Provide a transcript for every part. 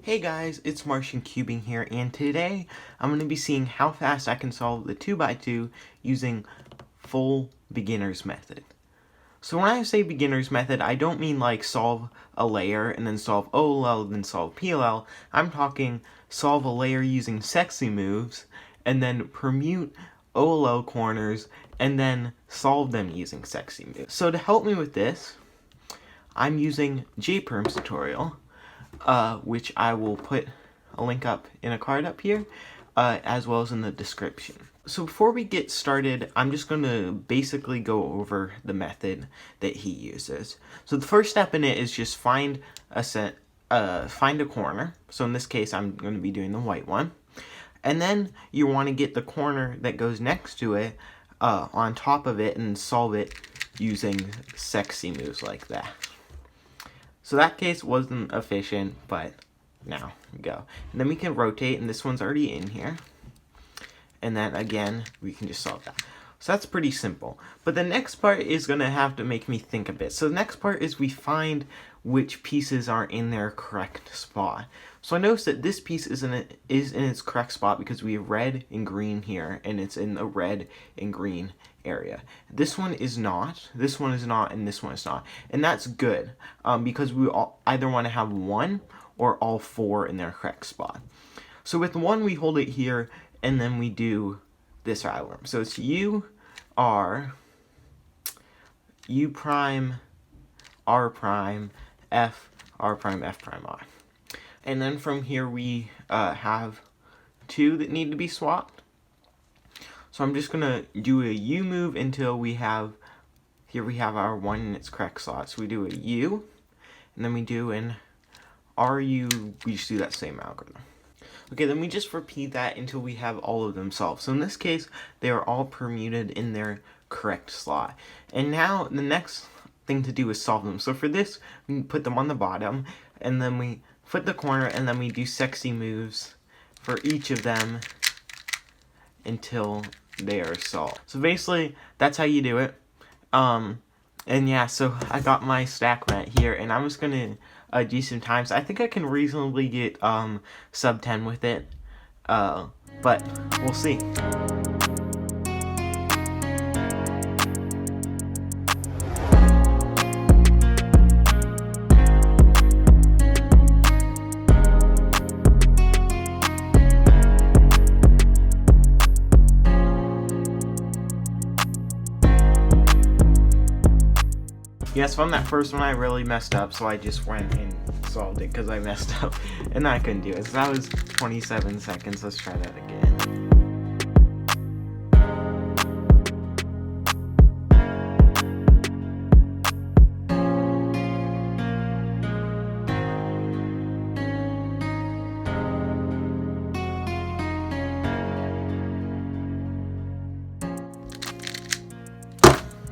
Hey guys, it's Martian Cubing here, and today I'm going to be seeing how fast I can solve the 2x2 using full beginner's method. So when I say beginner's method, I don't mean like solve a layer and then solve OLL, then solve PLL. I'm talking solve a layer using sexy moves, and then permute OLL corners, and then solve them using sexy moves. So to help me with this, I'm using JPerm's tutorial, which I will put a link up in a card up here, as well as in the description. So before we get started, I'm just going to basically go over the method that he uses. So the first step in it is just find a corner. So in this case, I'm going to be doing the white one. And then you want to get the corner that goes next to it on top of it and solve it using sexy moves like that. So that case wasn't efficient, but now we go. And then we can rotate, and this one's already in here. And then again, we can just solve that. So that's pretty simple. But the next part is going to have to make me think a bit. So the next part is we find which pieces are in their correct spot. So I noticed that this piece is in its correct spot because we have red and green here, and it's in the red and green area. This one is not, and this one is not. And that's good, because we either want to have one or all four in their correct spot. So with one, we hold it here, and then we do this algorithm. So it's U, R, U prime, R prime, F, R prime, F prime, R. And then from here we have two that need to be swapped. So I'm just going to do a U move until we have, here we have our one in its correct slot. So we do a U, and then we do an RU, we just do that same algorithm. Okay, then we just repeat that until we have all of them solved. So in this case, they are all permuted in their correct slot. And now the next thing to do is solve them. So for this, we put them on the bottom, and then we flip the corner, and then we do sexy moves for each of them until they are solved. So basically, that's how you do it. And yeah, so I got my stack mat here, and I'm just gonna do some times. I think I can reasonably get sub 10 with it, but we'll see. Yes, from that first one I really messed up, so I just went and solved it because I messed up and I couldn't do it. So that was 27 seconds. Let's try that again.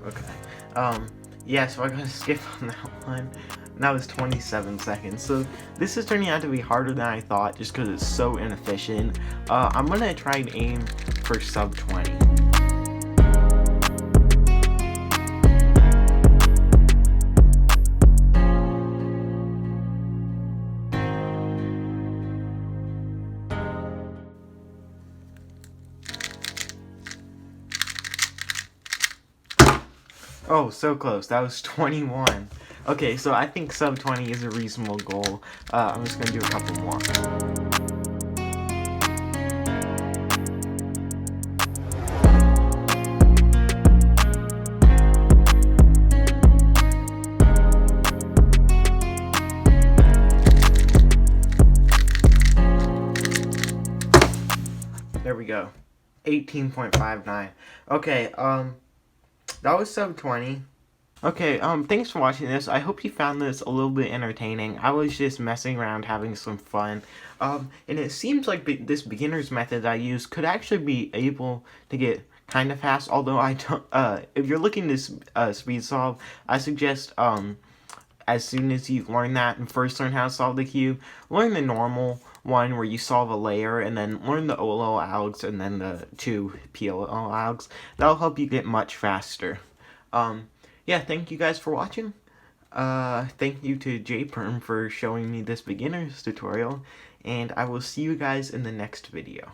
Okay. Yeah, so I gotta skip on that one. And that was 27 seconds. So this is turning out to be harder than I thought just because it's so inefficient. I'm gonna try and aim for sub 20. Oh, so close. That was 21. Okay, so I think sub 20 is a reasonable goal. I'm just going to do a couple more. There we go. 18.59. Okay, that was sub 20. Okay, thanks for watching this. I hope you found this a little bit entertaining. I was just messing around, having some fun. And it seems like this beginner's method I use could actually be able to get kind of fast, although I don't, if you're looking to speed solve, I suggest, as soon as you learn that and first learn how to solve the cube, learn the normal one where you solve a layer, and then learn the OLL algs and then the two PLL algs. That'll help you get much faster. Yeah, thank you guys for watching. Thank you to JPerm for showing me this beginner's tutorial, and I will see you guys in the next video.